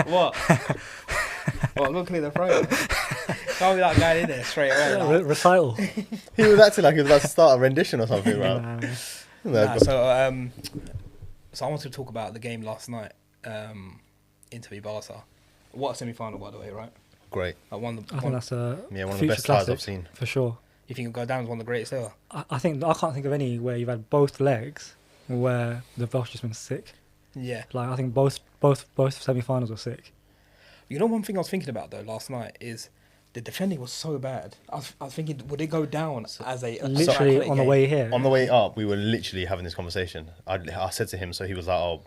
What? What? I'm gonna clear the throat. Can't be like going in there straight away. Like. Recital. He was acting like he was about to start a rendition or something, bro. So I wanted to talk about the game last night, Inter Barça. What a semi-final, by the way, right? Great. I think that's a one of the future best ties classic, I've seen. for sure. You think it'll go down as one of the greatest ever? I can't think of any where you've had both legs where the Welsh just been sick. Yeah. Like I think both semi-finals were sick. You know, one thing I was thinking about though last night is the defending was so bad. I was thinking, would it go down as a literally on the way here? On the way up, we were literally having this conversation. I said to him, so he was like, "Oh,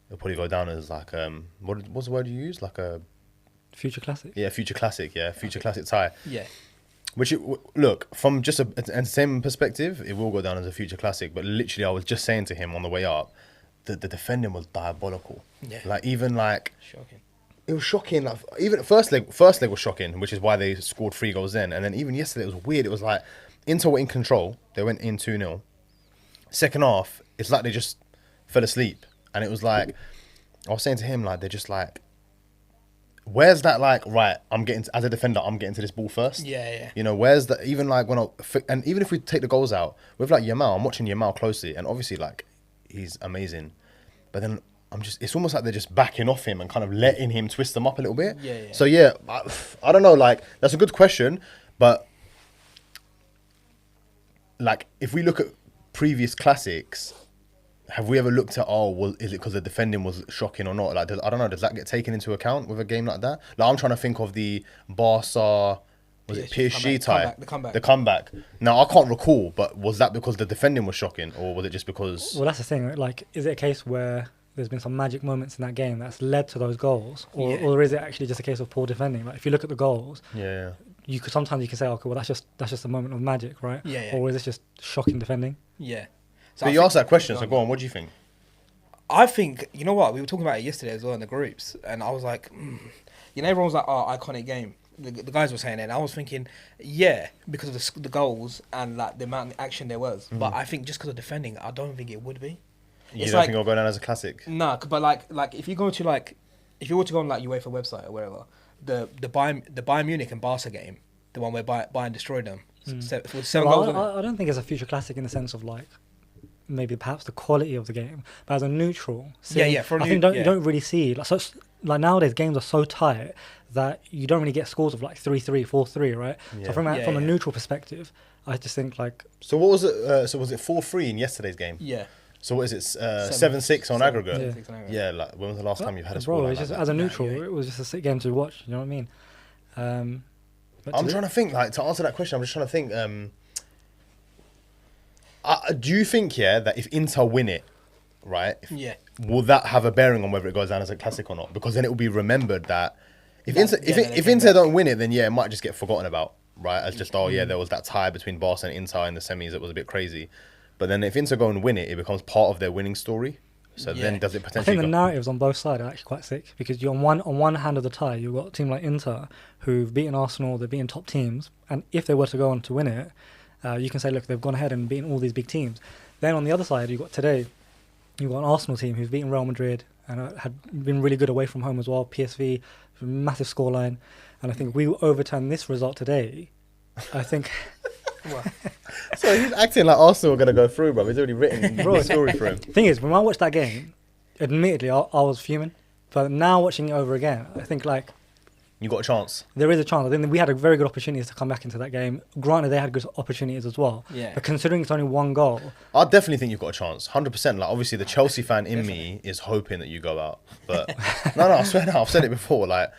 it'll probably go down as like what's the word you use? Like a future classic." Yeah, future classic. Yeah, future classic tie. Yeah. Which look, from just an entertainment perspective, it will go down as a future classic. But literally, I was just saying to him on the way up, that the defending was diabolical. Yeah. Like even like shocking. It was shocking. Like even first leg was shocking, which is why they scored 3 goals then. And then even yesterday it was weird. It was like Inter were in control. They went in 2-0. Second half, it's like they just fell asleep. And it was like I was saying to him, like they're just like, where's that like right? As a defender, I'm getting to this ball first. Yeah. You know, where's the even like and even if we take the goals out with like Yamal, I'm watching Yamal closely, and obviously like he's amazing, but then it's almost like they're just backing off him and kind of letting him twist them up a little bit. Yeah. So yeah, I don't know. Like that's a good question, but like if we look at previous classics, have we ever looked at is it because the defending was shocking or not? Like I don't know. Does that get taken into account with a game like that? Like I'm trying to think of the Barça. Was it PSG tie? The comeback. Now, I can't recall, but was that because the defending was shocking, or was it just because... Well, that's the thing. Like, is it a case where there's been some magic moments in that game that's led to those goals? Or is it actually just a case of poor defending? Like, if you look at the goals, sometimes you can say, okay, well, that's just a moment of magic, right? Yeah. Or is this just shocking defending? Yeah. So but you asked that question, so go on, what do you think? I think, you know what, we were talking about it yesterday as well in the groups, and I was like, you know, everyone was like, iconic game. The guys were saying it, and I was thinking, yeah, because of the goals and like the amount of action there was. Mm. But I think just because of defending, I don't think it would be. You don't think it'll go down as a classic? No, but like if you go to if you were to go on like UEFA website or wherever, the Bayern Munich and Barca game, the one where Bayern destroyed them, 7 goals. I don't think it's a future classic in the sense of like maybe perhaps the quality of the game, but as a neutral, you don't really see like nowadays games are so tight that you don't really get scores of like 3-3, 4-3, right? Yeah. So from a neutral perspective, I just think like. So what was it? So was it 4-3 in yesterday's game? Yeah. So what is it? 7-6 on aggregate. Yeah. Like when was the last time you had a score? Bro, as a neutral, it was just a sick game to watch. You know what I mean? I'm trying to think. Like to answer that question, I'm just trying to think. Do you think that if Inter win it, right? Will that have a bearing on whether it goes down as a classic or not? Because then it will be remembered that if Inter don't win it, then it might just get forgotten about, right? As just there was that tie between Barca and Inter in the semis that was a bit crazy. But then if Inter go and win it, it becomes part of their winning story. So then does it potentially? I think the narratives on both sides are actually quite sick because you're on one hand of the tie, you've got a team like Inter who've beaten Arsenal, they've beaten top teams, and if they were to go on to win it, you can say, look, they've gone ahead and beaten all these big teams. Then on the other side, you've got an Arsenal team who's beaten Real Madrid and had been really good away from home as well. PSV, massive scoreline, and I think if we overturn this result today, I think. So he's acting like Arsenal are going to go through, bro. He's already written the story for him. Thing is, when I watched that game, admittedly, I was fuming. But now watching it over again, I think like you got a chance. There is a chance. I think we had a very good opportunity to come back into that game. Granted, they had good opportunities as well. Yeah. But considering it's only one goal, I definitely think you've got a chance. 100%. Like obviously, the Chelsea fan in me is hoping that you go out. But no, I swear, I've said it before. Like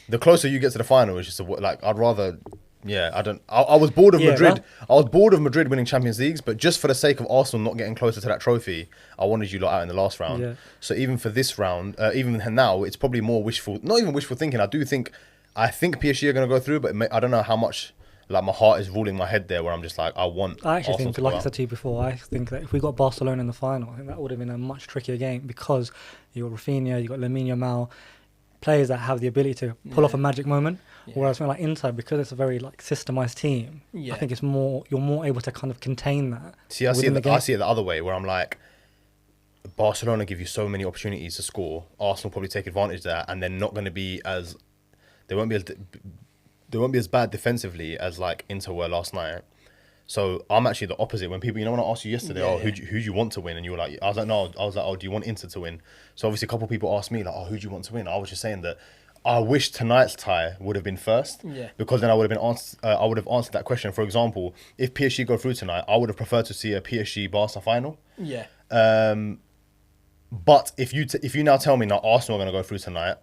the closer you get to the final, it's just like I'd rather. Yeah, I was bored of Madrid. I was bored of Madrid winning Champions Leagues, but just for the sake of Arsenal not getting closer to that trophy, I wanted you lot out in the last round. Yeah. So even for this round, even now, it's probably more not even wishful thinking. I think PSG are going to go through, but I don't know how much. Like my heart is ruling my head there, where I'm just like, I actually think, like I said to you before, I think that if we got Barcelona in the final, I think that would have been a much trickier game because you got Rafinha, you got Lamine Yamal, players that have the ability to pull off a magic moment. Yeah. Whereas like Inter, because it's a very like systemized team, I think you're more able to kind of contain that. See, I see it the other way, where I'm like, Barcelona give you so many opportunities to score. Arsenal probably take advantage of that, and they're not going to be as they won't be as bad defensively as like Inter were last night. So I'm actually the opposite. When people, when I asked you yesterday, who do you want to win, and you were like, I was like, no, oh, do you want Inter to win? So obviously a couple of people asked me like, oh, who do you want to win? I was just saying that I wish tonight's tie would have been first, because then I would have answered that question. For example, if PSG go through tonight, I would have preferred to see a PSG Barça final. Yeah. But if you now tell me now Arsenal are going to go through tonight,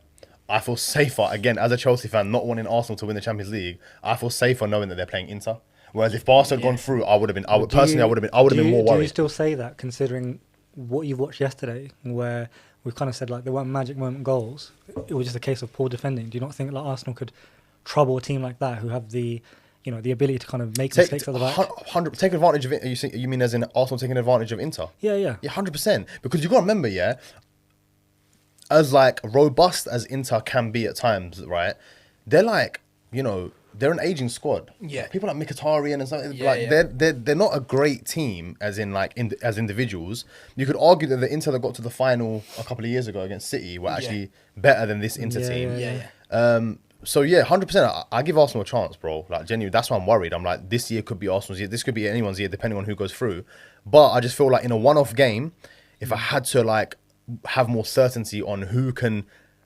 I feel safer again as a Chelsea fan, not wanting Arsenal to win the Champions League. I feel safer knowing that they're playing Inter. Whereas if Barca had gone through, I would have been more worried. Do you still say that, considering what you've watched yesterday, where we've kind of said like there weren't magic moment goals, it was just a case of poor defending? Do you not think like Arsenal could trouble a team like that who have the the ability to kind of make mistakes at the back? Take advantage of it. You mean as in Arsenal taking advantage of Inter? Yeah, 100%. Because you've got to remember, as like robust as Inter can be at times, right? They're like, they're an aging squad. Yeah. People like Mkhitaryan and stuff. Yeah, They're not a great team as in like as individuals. You could argue that the Inter that got to the final a couple of years ago against City were actually better than this Inter team. So 100%. I give Arsenal a chance, bro. Like genuinely, that's why I'm worried. I'm like, this year could be Arsenal's year. This could be anyone's year, depending on who goes through. But I just feel like in a one-off game, if I had to like have more certainty on who can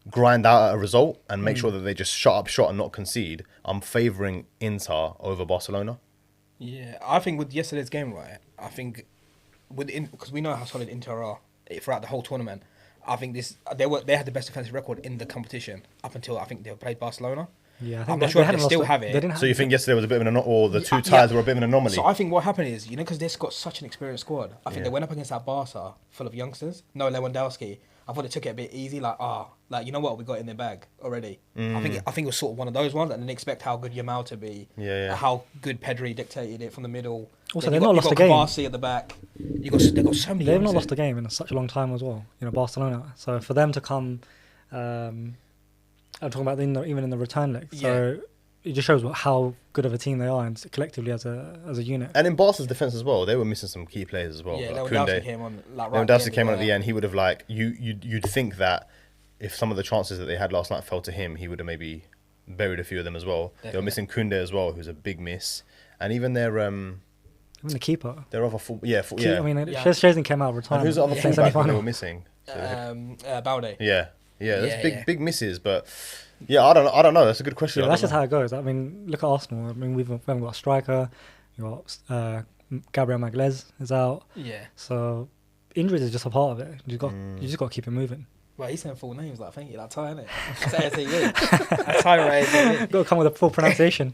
grind out a result and make sure that they just shut up shop and not concede, I'm favouring Inter over Barcelona. Yeah, I think with yesterday's game, right, I think because we know how solid Inter are throughout the whole tournament. I think they had the best defensive record in the competition up until I think they played Barcelona. Yeah, I think I'm not sure if they still have it. So you think yesterday was a bit of the two ties were a bit of an anomaly? So I think what happened is, because they've got such an experienced squad, I think they went up against that Barca full of youngsters. No Lewandowski. I thought they took it a bit easy, you know what, we got it in their bag already. I think it was sort of one of those ones, and then expect how good Yamal to be, how good Pedri dictated it from the middle. Also, they've not lost a game. Barca at the back. They've got so many. They've not lost a game in such a long time as well. Barcelona. So for them to come, I'm talking about even in the return leg. So it just shows how good of a team they are, and collectively as a unit. And in Barca's defense as well, they were missing some key players as well. Yeah, like Lewandowski came on. Lewandowski came on at the end. He would have you'd think that if some of the chances that they had last night fell to him, he would have maybe buried a few of them as well. Definitely. They were missing Koundé as well, who's a big miss, and even their even the keeper. Their other I mean, Szczesny came out of retirement. And who's the other fullback that they were missing? Balde. Yeah, that's big misses, but. Yeah, I don't know. That's a good question. Yeah, that's just how it goes. I mean, look at Arsenal. I mean, we haven't got a striker. You got Gabriel Magalhaes is out. Yeah. So injuries is just a part of it. You just got to keep it moving. Well, he's saying full names thank you, Ty, innit? That's ASAP. That's Ty, right? Got to come with a full pronunciation.